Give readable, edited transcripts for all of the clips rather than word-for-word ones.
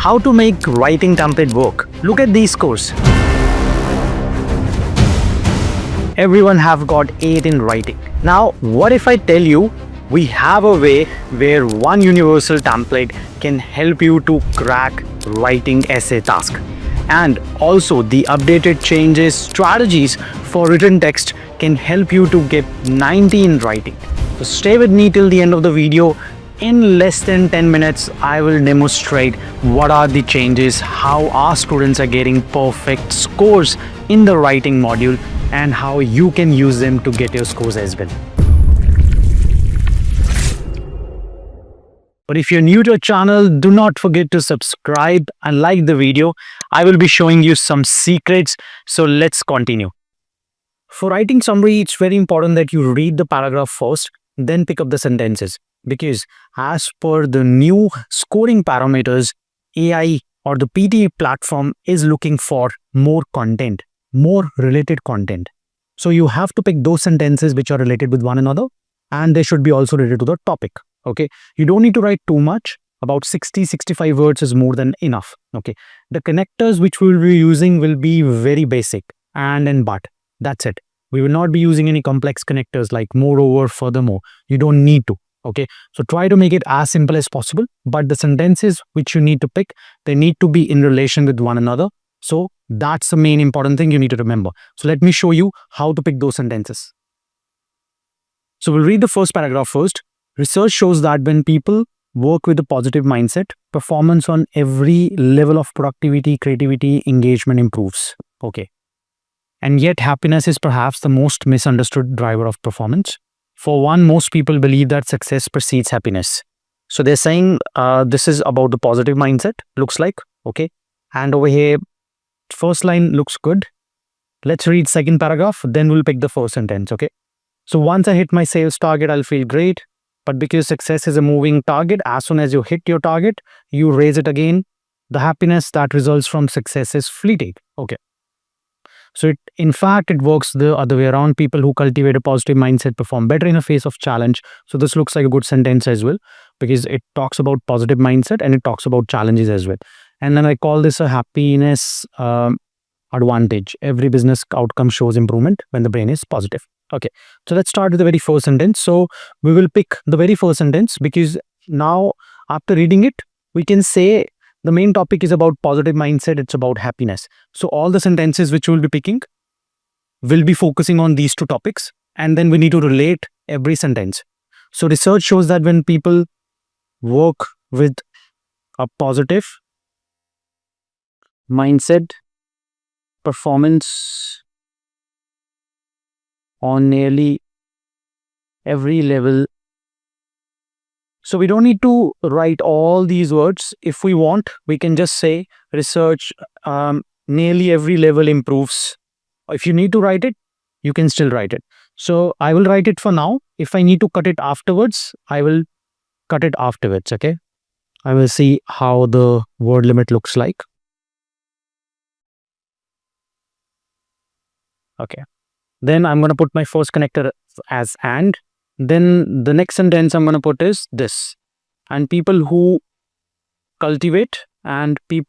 How to make writing template work? Look at these scores. Everyone have got 8 in writing. Now, what if I tell you we have a way where one universal template can help you to crack writing essay task, and also the updated changes strategies for written text can help you to get 90 in writing. So stay with me till the end of the video. In less than 10 minutes, I will demonstrate what are the changes, how our students are getting perfect scores in the writing module, and how you can use them to get your scores as well. But if you're new to our channel, do not forget to subscribe and like the video. I will be showing you some secrets. So let's continue. For writing summary, it's very important that you read the paragraph first, then pick up the sentences. Because as per the new scoring parameters, AI or the PTE platform is looking for more content, more related content. So you have to pick those sentences which are related with one another, and they should be also related to the topic. Okay, you don't need to write too much. About 60-65 words is more than enough. Okay, the connectors which we will be using will be very basic, and but. That's it. We will not be using any complex connectors like moreover, furthermore. You don't need to. Okay, so try to make it as simple as possible, but the sentences which you need to pick, they need to be in relation with one another. So that's the main important thing you need to remember. So let me show you how to pick those sentences. So we'll read the first paragraph first. Research shows that when people work with a positive mindset, performance on every level of productivity, creativity, engagement improves. Okay. And yet happiness is perhaps the most misunderstood driver of performance. For one, most people believe that success precedes happiness. So they're saying this is about the positive mindset, looks like. Okay. And over here, first line looks good. Let's read second paragraph, then we'll pick the first sentence. Okay. So once I hit my sales target, I'll feel great. But because success is a moving target, as soon as you hit your target, you raise it again. The happiness that results from success is fleeting. Okay. So in fact, it works the other way around. People who cultivate a positive mindset perform better in the face of challenge. So this looks like a good sentence as well, because it talks about positive mindset and it talks about challenges as well. And then I call this a happiness advantage. Every business outcome shows improvement when the brain is positive. Okay, so let's start with the very first sentence. So we will pick the very first sentence because now after reading it, we can say the main topic is about positive mindset. It's about happiness. So all the sentences which we'll be picking will be focusing on these two topics, and then we need to relate every sentence. So research shows that when people work with a positive mindset, performance on nearly every level. So we don't need to write all these words. If we want, we can just say research nearly every level improves. If you need to write it, you can still write it. So I will write it for now. If I need to cut it afterwards, I will cut it afterwards. Okay. I will see how the word limit looks like. Okay. Then I'm going to put my first connector as and. Then the next sentence I'm going to put is this. And people who cultivate a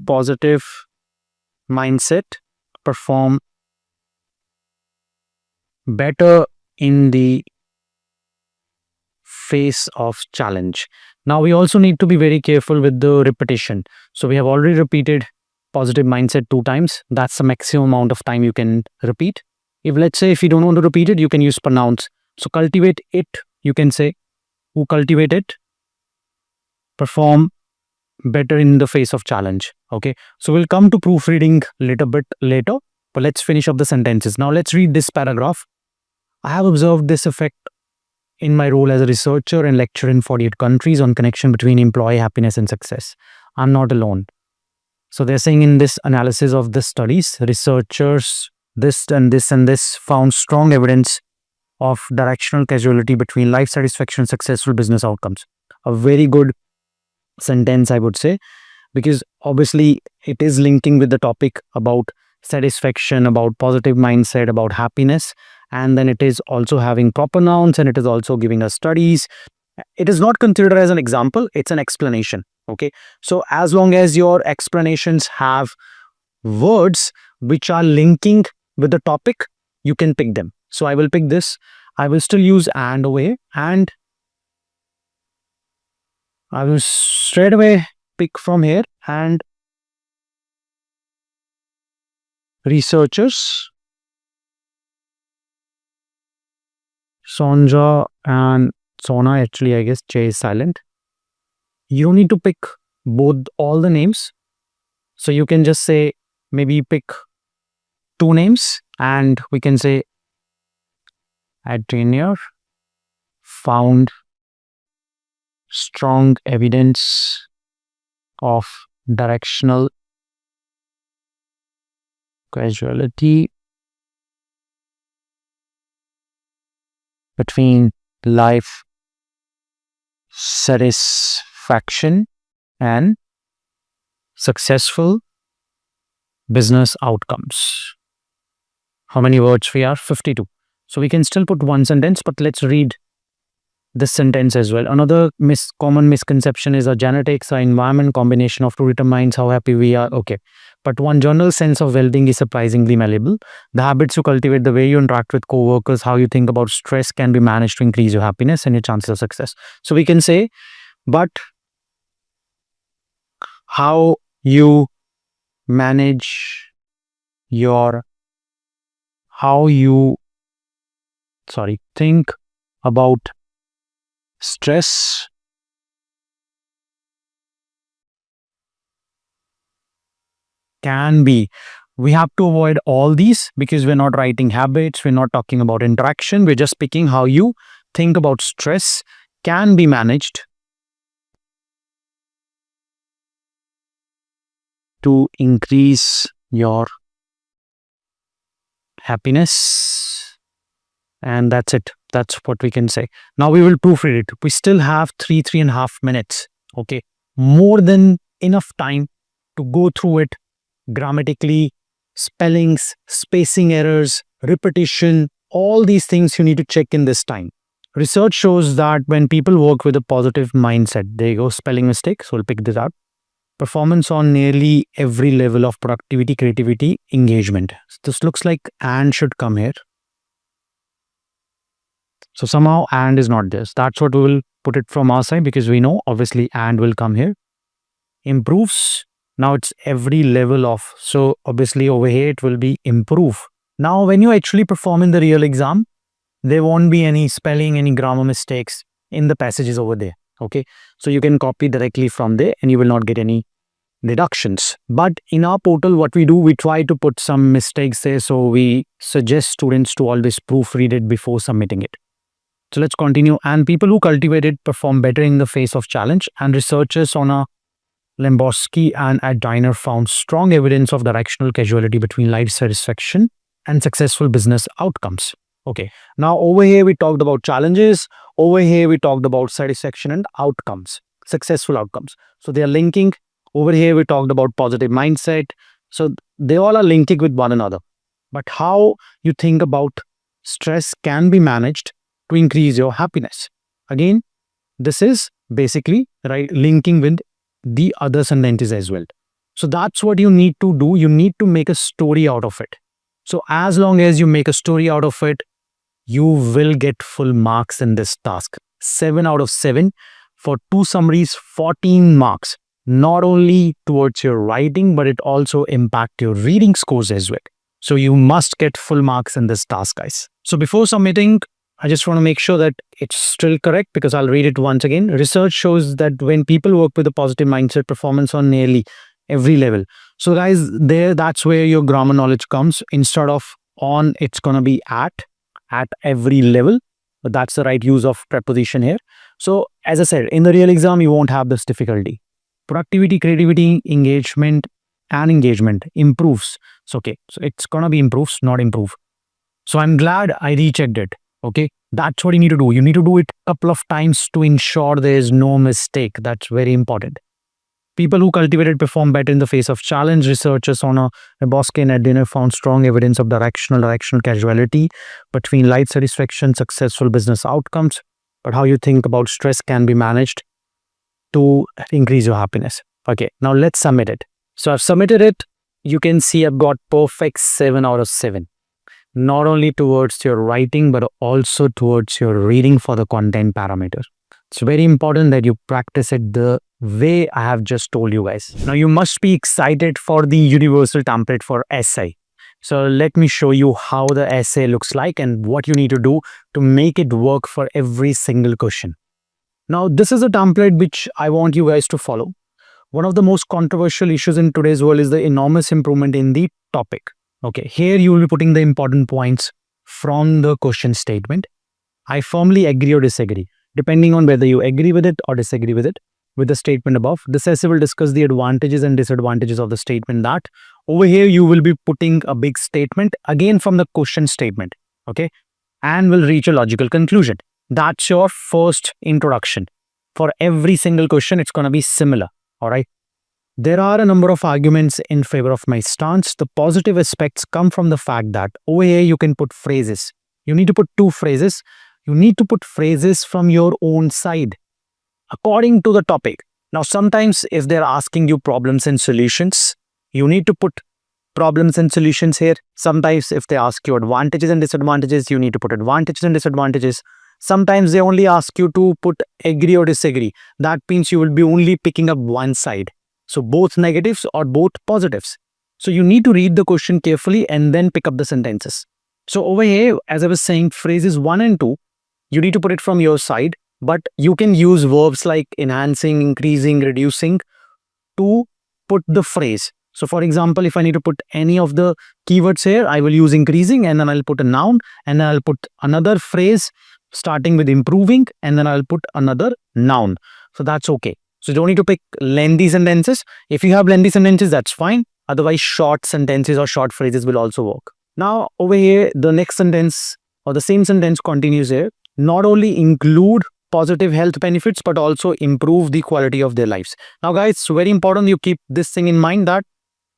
positive mindset perform better in the face of challenge. Now we also need to be very careful with the repetition. So we have already repeated positive mindset 2 times. That's the maximum amount of time you can repeat. Let's say if you don't want to repeat it, you can use pronounce. So cultivate it, you can say who cultivate it perform better in the face of challenge. Okay, so we'll come to proofreading a little bit later, but let's finish up the sentences. Now let's read this paragraph. I have observed this effect in my role as a researcher and lecturer in 48 countries on connection between employee happiness and success. I'm not alone. So they're saying in this analysis of the studies, researchers, this and this and this found strong evidence of directional causality between life satisfaction and successful business outcomes. A very good sentence, I would say, because obviously it is linking with the topic about satisfaction, about positive mindset, about happiness, and then it is also having proper nouns, and it is also giving us studies. It is not considered as an example, it's an explanation. Okay, so as long as your explanations have words which are linking with the topic, you can pick them. So I will pick this. I will still use and over here, and I will straight away pick from here and researchers, Sonja and Sona. Actually, I guess J is silent. You don't need to pick both all the names. So you can just say maybe pick two names and we can say Adrenier found strong evidence of directional causality between life satisfaction and successful business outcomes. How many words we are? 52. So we can still put one sentence, but let's read this sentence as well. Another common misconception is our genetics, our environment combination of two determines how happy we are. Okay. But one general sense of well-being is surprisingly malleable. The habits you cultivate, the way you interact with co-workers, how you think about stress can be managed to increase your happiness and your chances of success. So we can say, but how you manage your, think about stress can be. We have to avoid all these because we're not writing habits, we're not talking about interaction, we're just picking how you think about stress can be managed to increase your happiness. And that's it. That's what we can say. Now we will proofread it. We still have 3.5 minutes. Okay. More than enough time to go through it grammatically, spellings, spacing errors, repetition, all these things you need to check in this time. Research shows that when people work with a positive mindset, there you go, spelling mistake. So we'll pick this up. Performance on nearly every level of productivity, creativity, engagement. This looks like and should come here. So somehow and is not this. That's what we will put it from our side because we know obviously and will come here. Improves. Now it's every level of. So obviously over here it will be improve. Now when you actually perform in the real exam, there won't be any spelling, any grammar mistakes in the passages over there. Okay. So you can copy directly from there and you will not get any deductions. But in our portal, what we do, we try to put some mistakes there. So we suggest students to always proofread it before submitting it. So let's continue. And people who cultivate it perform better in the face of challenge. And researchers on a Lembowski and Adiner found strong evidence of directional causality between life satisfaction and successful business outcomes. Okay. Now over here we talked about challenges. Over here we talked about satisfaction and outcomes, successful outcomes. So they are linking. Over here we talked about positive mindset. So they all are linking with one another. But how you think about stress can be managed to increase your happiness. Again, this is basically right linking with the other sentences as well. So that's what you need to do. You need to make a story out of it. So as long as you make a story out of it, you will get full marks in this task. 7 out of 7 for 2 summaries, 14 marks. Not only towards your writing, but it also impacts your reading scores as well. So you must get full marks in this task, guys. So before submitting, I just want to make sure that it's still correct because I'll read it once again. Research shows that when people work with a positive mindset, performance on nearly every level. So guys, that's where your grammar knowledge comes. Instead of on, it's going to be at every level. But that's the right use of preposition here. So as I said, in the real exam, you won't have this difficulty. Productivity, creativity, engagement improves. So okay, so it's going to be improves, not improve. So I'm glad I rechecked it. Okay, that's what you need to do. You need to do it a couple of times to ensure there is no mistake. That's very important. People who cultivated perform better in the face of challenge. Researchers on a Bosque and Adiner found strong evidence of directional causality between life satisfaction, successful business outcomes. but how you think about stress can be managed to increase your happiness. Okay, now let's submit it. So I've submitted it. You can see I've got perfect 7 out of 7. Not only towards your writing, but also towards your reading for the content parameter. It's very important that you practice it the way I have just told you guys. Now you must be excited for the universal template for essay. So let me show you how the essay looks like and what you need to do to make it work for every single question. Now this is a template which I want you guys to follow. One of the most controversial issues in today's world is the enormous improvement in the topic. Okay, here you will be putting the important points from the question statement. I firmly agree or disagree, depending on whether you agree with it or disagree with it. With the statement above, this essay will discuss the advantages and disadvantages of the statement that. Over here, you will be putting a big statement again from the question statement, okay, and will reach a logical conclusion. That's your first introduction. For every single question, it's going to be similar, all right? There are a number of arguments in favor of my stance. The positive aspects come from the fact that over here you can put phrases. You need to put 2 phrases. You need to put phrases from your own side according to the topic. Now, sometimes if they're asking you problems and solutions, you need to put problems and solutions here. Sometimes if they ask you advantages and disadvantages, you need to put advantages and disadvantages. Sometimes they only ask you to put agree or disagree. That means you will be only picking up one side. So both negatives or both positives. So you need to read the question carefully and then pick up the sentences. So over here, as I was saying, phrases 1 and 2, you need to put it from your side, but you can use verbs like enhancing, increasing, reducing to put the phrase. So for example, if I need to put any of the keywords here, I will use increasing and then I'll put a noun and then I'll put another phrase starting with improving and then I'll put another noun. So that's okay. So you don't need to pick lengthy sentences. If you have lengthy sentences, that's fine. Otherwise, short sentences or short phrases will also work. Now, over here, the next sentence or the same sentence continues here. Not only include positive health benefits, but also improve the quality of their lives. Now, guys, it's very important you keep this thing in mind that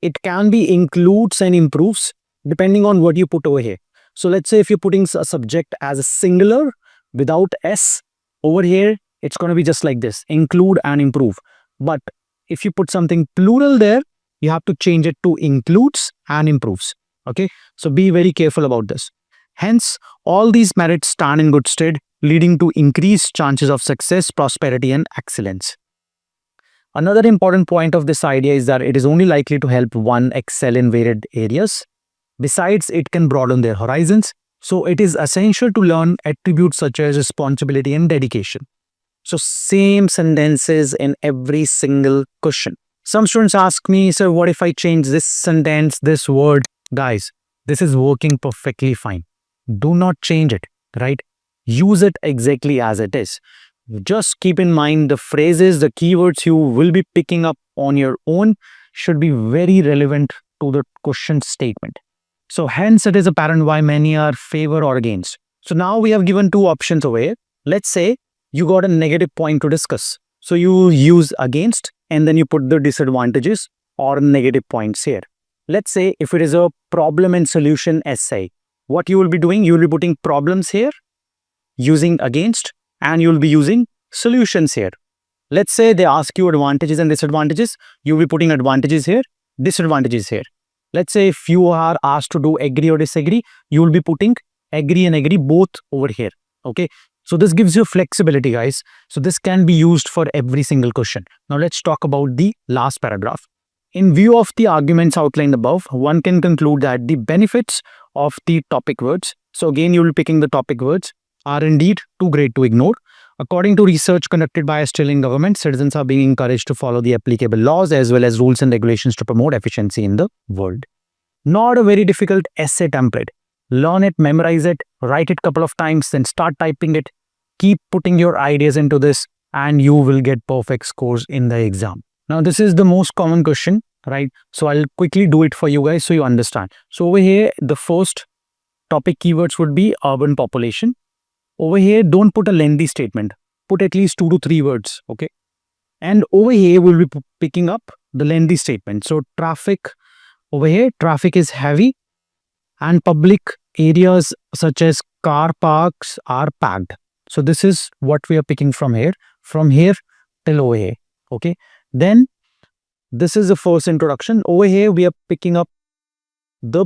it can be includes and improves depending on what you put over here. So let's say if you're putting a subject as a singular without S, over here, it's going to be just like this, include and improve. But if you put something plural there, you have to change it to includes and improves. Okay, so be very careful about this. Hence, all these merits stand in good stead, leading to increased chances of success, prosperity, and excellence. Another important point of this idea is that it is only likely to help one excel in varied areas. Besides, it can broaden their horizons. So it is essential to learn attributes such as responsibility and dedication. So same sentences in every single question. Some students ask me, sir, what if I change this sentence, this word? Guys, this is working perfectly fine. Do not change it, right? Use it exactly as it is. Just keep in mind the phrases, the keywords you will be picking up on your own should be very relevant to the question statement. So hence it is apparent why many are favor or against. So now we have given 2 options away. Let's say you got a negative point to discuss. So you use against and then you put the disadvantages or negative points here. Let's say if it is a problem and solution essay, what you will be doing, you will be putting problems here, using against, and you will be using solutions here. Let's say they ask you advantages and disadvantages, you will be putting advantages here, disadvantages here. Let's say if you are asked to do agree or disagree, you will be putting agree and agree both over here. Okay. So this gives you flexibility, guys. So this can be used for every single question. Now let's talk about the last paragraph. In view of the arguments outlined above, one can conclude that the benefits of the topic words, so again you will be picking the topic words, are indeed too great to ignore. According to research conducted by Australian government, citizens are being encouraged to follow the applicable laws as well as rules and regulations to promote efficiency in the world. Not a very difficult essay template. Learn it, memorize it, write it a couple of times, then start typing it. Keep putting your ideas into this and you will get perfect scores in the exam. Now, this is the most common question, right? So I'll quickly do it for you guys so you understand. So over here, the first topic keywords would be urban population. Over here, don't put a lengthy statement. Put at least 2 to 3 words, okay? And over here, we'll be picking up the lengthy statement. So traffic, over here, traffic is heavy and public areas such as car parks are packed. So this is what we are picking from here till over here. Okay. Then this is the first introduction. Over here, we are picking up the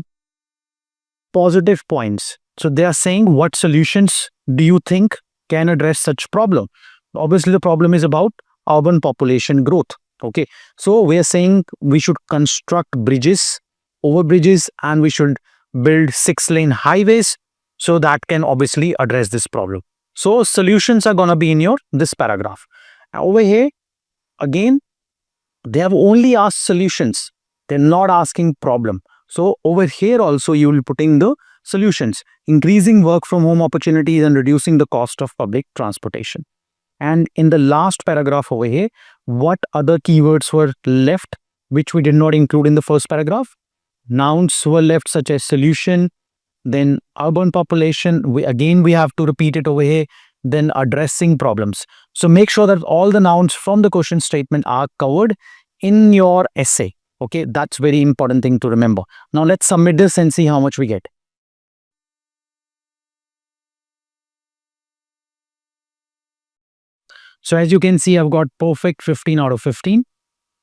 positive points. So they are saying, what solutions do you think can address such problem? Obviously, the problem is about urban population growth. Okay. So we are saying we should construct bridges, over bridges, and we should build 6-lane highways. So that can obviously address this problem. So solutions are going to be in this paragraph. Over here, again, they have only asked solutions. They're not asking problem. So over here also you will put in the solutions, increasing work from home opportunities and reducing the cost of public transportation. And in the last paragraph over here, what other keywords were left which we did not include in the first paragraph? Nouns were left such as solution, then urban population. We have to repeat it over here. Then addressing problems. So make sure that all the nouns from the question statement are covered in your essay. Okay, that's very important thing to remember. Now let's submit this and see how much we get. So as you can see, I've got perfect 15 out of 15.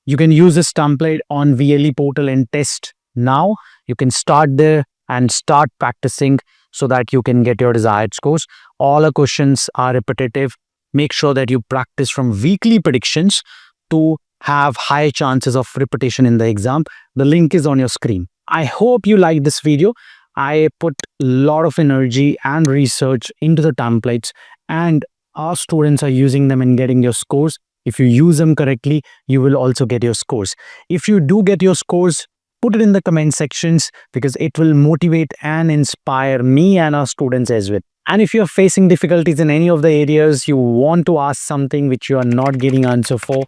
You can use this template on VLE portal and test now. You can start there and start practicing so that you can get your desired scores. All the questions are repetitive. Make sure that you practice from weekly predictions to have high chances of repetition in the exam. The link is on your screen. I hope you like this video. I put a lot of energy and research into the templates, and our students are using them and getting your scores. If you use them correctly, you will also get your scores. If you do get your scores, put it in the comment sections because it will motivate and inspire me and our students as well. And if you're facing difficulties in any of the areas, you want to ask something which you are not getting answer for,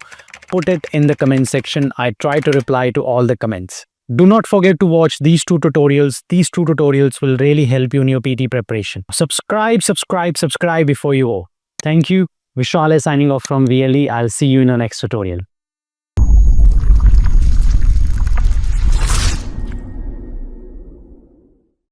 put it in the comment section. I try to reply to all the comments. Do not forget to watch these two tutorials. These two tutorials will really help you in your PT preparation. Subscribe before you go. Thank you. Vishal is signing off from VLE. I'll see you in the next tutorial.